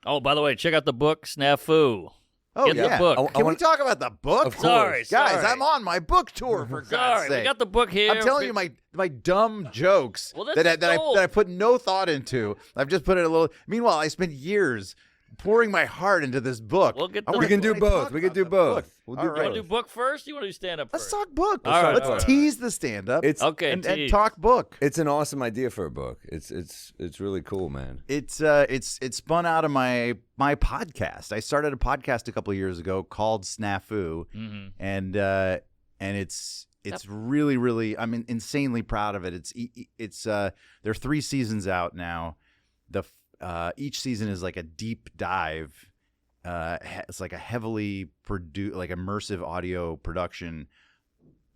Oh, by the way, check out the book SNAFU. Oh, Get yeah. the book. Can we talk about the book? Of course. Sorry. Guys, I'm on my book tour, for God's sake. We got the book here. I'm telling you my dumb jokes that I put no thought into. I've just put it a little. Meanwhile, I spent years pouring my heart into this book. We'll get We can do both. We can do both. You want to do book first? You want to do stand up first? Let's talk book. All right, Let's tease the stand up. Okay, and tease. talk book. It's an awesome idea for a book. It's really cool, man. It's spun out of my podcast. I started a podcast a couple of years ago called SNAFU, and it's really, really. I'm insanely proud of it. It's there are 3 seasons out now. Each season is like a deep dive. It's like a heavily produced, like immersive audio production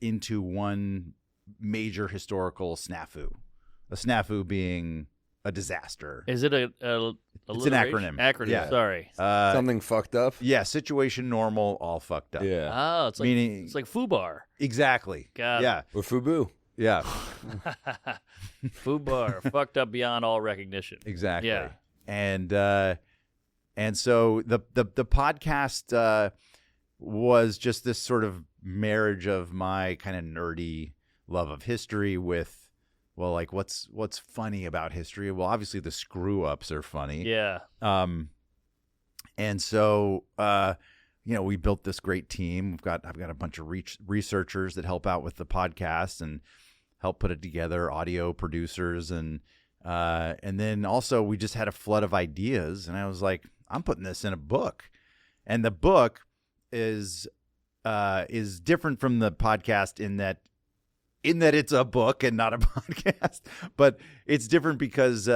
into one major historical snafu. A snafu being a disaster. Is it a It's an alliteration? acronym. Acronym. Yeah. Sorry. Something fucked up. Yeah, situation normal, all fucked up. Yeah. Oh, it's like Meaning- it's like FUBAR. Exactly. Got it. Yeah. Or Fubu. Yeah. FUBAR, fucked up beyond all recognition. Exactly. Yeah. And so the podcast was just this sort of marriage of my kind of nerdy love of history with, well, like what's funny about history? Well, obviously the screw ups are funny. Yeah. And so we built this great team. I've got a bunch of researchers that help out with the podcast and help put it together, audio producers, and then also we just had a flood of ideas, and I was like, I'm putting this in a book. And the book is different from the podcast in that it's a book and not a podcast, but it's different because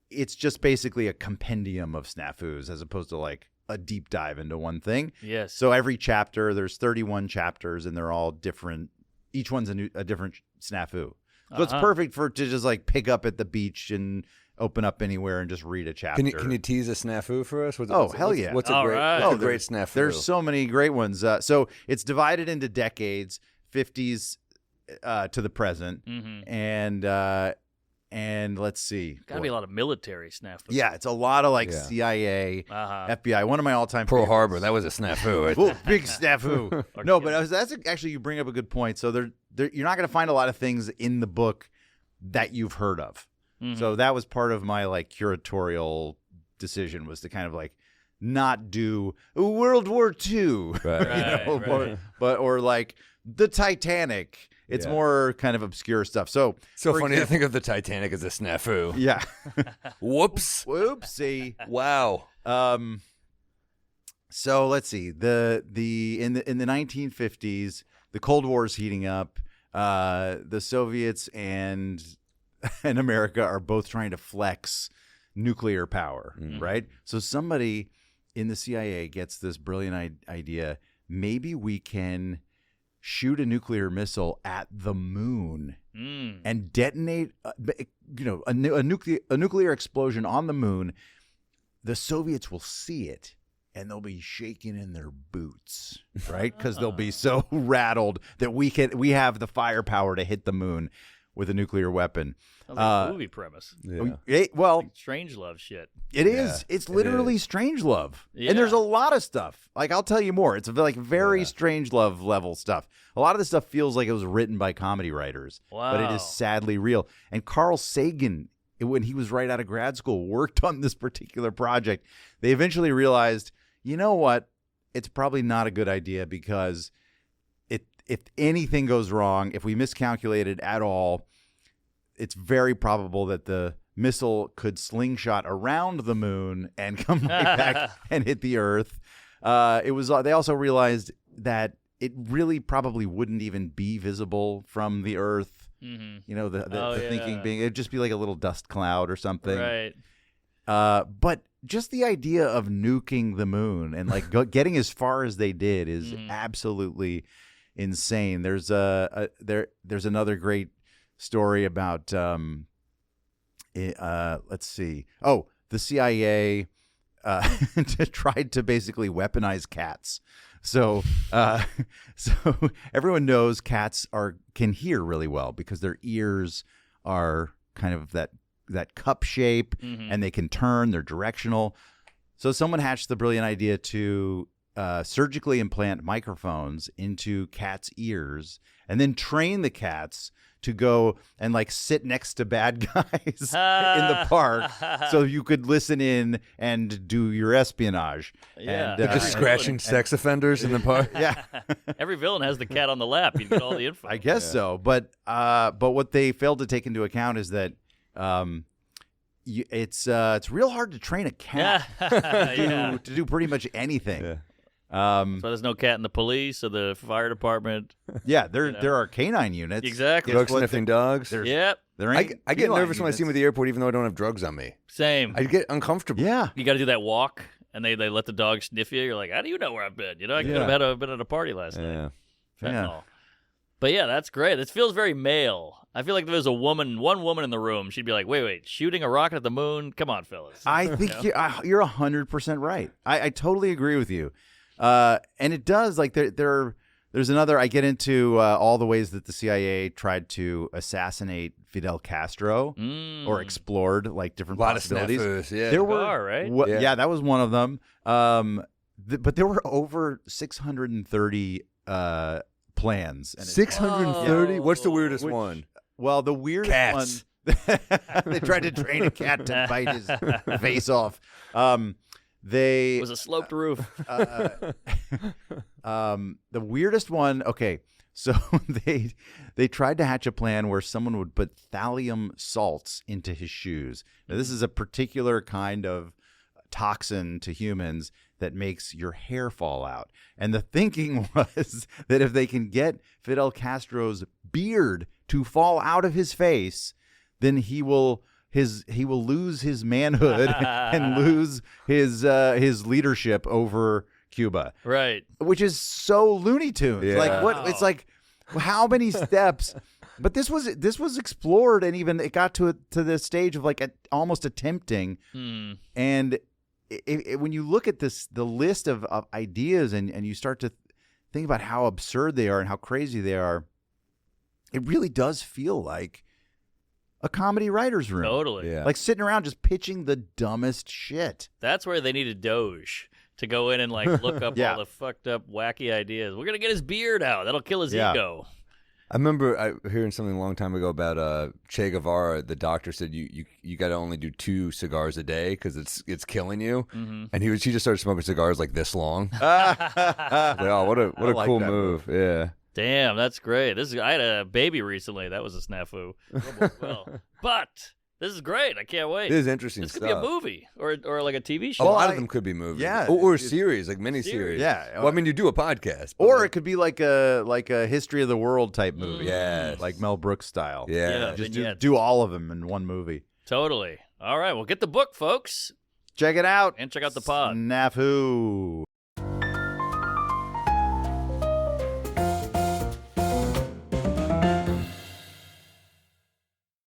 it's just basically a compendium of snafus as opposed to like a deep dive into one thing. Yes. So every chapter, there's 31 chapters, and they're all different. Each one's a different snafu. So it's perfect to just like pick up at the beach and open up anywhere and just read a chapter. Can you tease a snafu for us? Hell yeah. What's All a great, right. what's a great snafu? There's so many great ones. So it's divided into decades, 50s to the present, and let's see. Got to be a lot of military snafu. Yeah, it's a lot of like Yeah. CIA, FBI. One of my all-time Pearl favorites. Harbor. That was a snafu. Right Ooh, there. big snafu. No, but that's actually, you bring up a good point. So you're not going to find a lot of things in the book that you've heard of. So that was part of my like curatorial decision, was to kind of like not do World War II, Right. or like the Titanic. It's more kind of obscure stuff. So Funny to think of the Titanic as a snafu. Yeah. Whoops. Whoopsie. Wow. So let's see. In the 1950s, the Cold War is heating up. The Soviets and America are both trying to flex nuclear power, right? So somebody in the CIA gets this brilliant idea. Maybe we can shoot a nuclear missile at the moon and detonate, a nuclear explosion on the moon. The Soviets will see it, and they'll be shaking in their boots, right? Because they'll be so rattled that we have the firepower to hit the moon with a nuclear weapon. Sounds like a movie premise. Yeah. Well, Strangelove shit. it is. It's literally Strangelove. Yeah. And there's a lot of stuff. Like, I'll tell you more. It's like very Strangelove level stuff. A lot of this stuff feels like it was written by comedy writers. Wow. But it is sadly real. And Carl Sagan, when he was right out of grad school, worked on this particular project. They eventually realized, you know what? It's probably not a good idea, because if anything goes wrong, if we miscalculated at all, it's very probable that the missile could slingshot around the moon and come right back and hit the Earth. They also realized that it really probably wouldn't even be visible from the Earth. The thinking being it'd just be like a little dust cloud or something. Right. But just the idea of nuking the moon and like getting as far as they did is absolutely insane. There's another great story about let's see. Oh, the CIA tried to basically weaponize cats. So everyone knows cats can hear really well because their ears are kind of that cup shape, and they can turn. They're directional. So someone hatched the brilliant idea to surgically implant microphones into cats' ears and then train the cats to go and like sit next to bad guys in the park so you could listen in and do your espionage. Yeah. And, They're just scratching sex offenders in the park. Yeah. Every villain has the cat on the lap. You get all the info. I guess so. But what they failed to take into account is that it's real hard to train a cat to do pretty much anything. Yeah. So there's no cat in the police or the fire department. Yeah, there are canine units. Exactly. Drug sniffing dogs. Yep. There ain't I get feline nervous when I see them at units. the airport, even though I don't have drugs on me. Same. I get uncomfortable. Yeah. You got to do that walk, and they let the dog sniff you. You're like, how do you know where I've been? You know, I could Yeah. have been at a party last night. Yeah. Yeah. Fentanyl. But yeah, that's great. This feels very male. I feel like if there was one woman in the room, she'd be like, wait, shooting a rocket at the moon? Come on, fellas. I think you're 100% right. I totally agree with you. And it does, like, there's another, I get into all the ways that the CIA tried to assassinate Fidel Castro or explored, like, different A lot of possibilities. SNAFUs, yeah. There were, are, right? Yeah, that was one of them. But there were over 630 plans. And 630? Whoa. What's the weirdest Which- one? Well, the weirdest Cats. one, they tried to train a cat to bite his face off. They It was a sloped roof. the weirdest one. Okay, so they tried to hatch a plan where someone would put thallium salts into his shoes. Now, this is a particular kind of toxin to humans that makes your hair fall out. And the thinking was that if they can get Fidel Castro's beard to fall out of his face, then he will lose his manhood and lose his leadership over Cuba. Right. Which is so Looney Tunes. Yeah. Like what? It's like how many steps? But this was explored, and even it got to the stage of like almost attempting. And when you look at the list of ideas, and you start to think about how absurd they are and how crazy they are, it really does feel like a comedy writer's room. Totally. Yeah. Like sitting around just pitching the dumbest shit. That's where they needed Doge to go in and like look up Yeah. all the fucked up, wacky ideas. We're gonna get his beard out. That'll kill his Yeah. ego. I remember hearing something a long time ago about Che Guevara. The doctor said you got to only do 2 cigars a day because it's killing you. And he just started smoking cigars like this long. Like, oh, what a like cool that move! Yeah. Damn, that's great. I had a baby recently. That was a snafu. But this is great. I can't wait. It is interesting This stuff. could be a movie or like a TV A show. lot of them could be movies. Yeah. Or a series, like miniseries. Yeah. Well, I mean, you do a podcast. but Or like- it could be like a history of the world type movie. Yes. Like Mel Brooks style. Yeah. Just vignettes. do all of them in one movie. Totally. All right. Well, get the book, folks, Check it out. and check out the pod. SNAFU.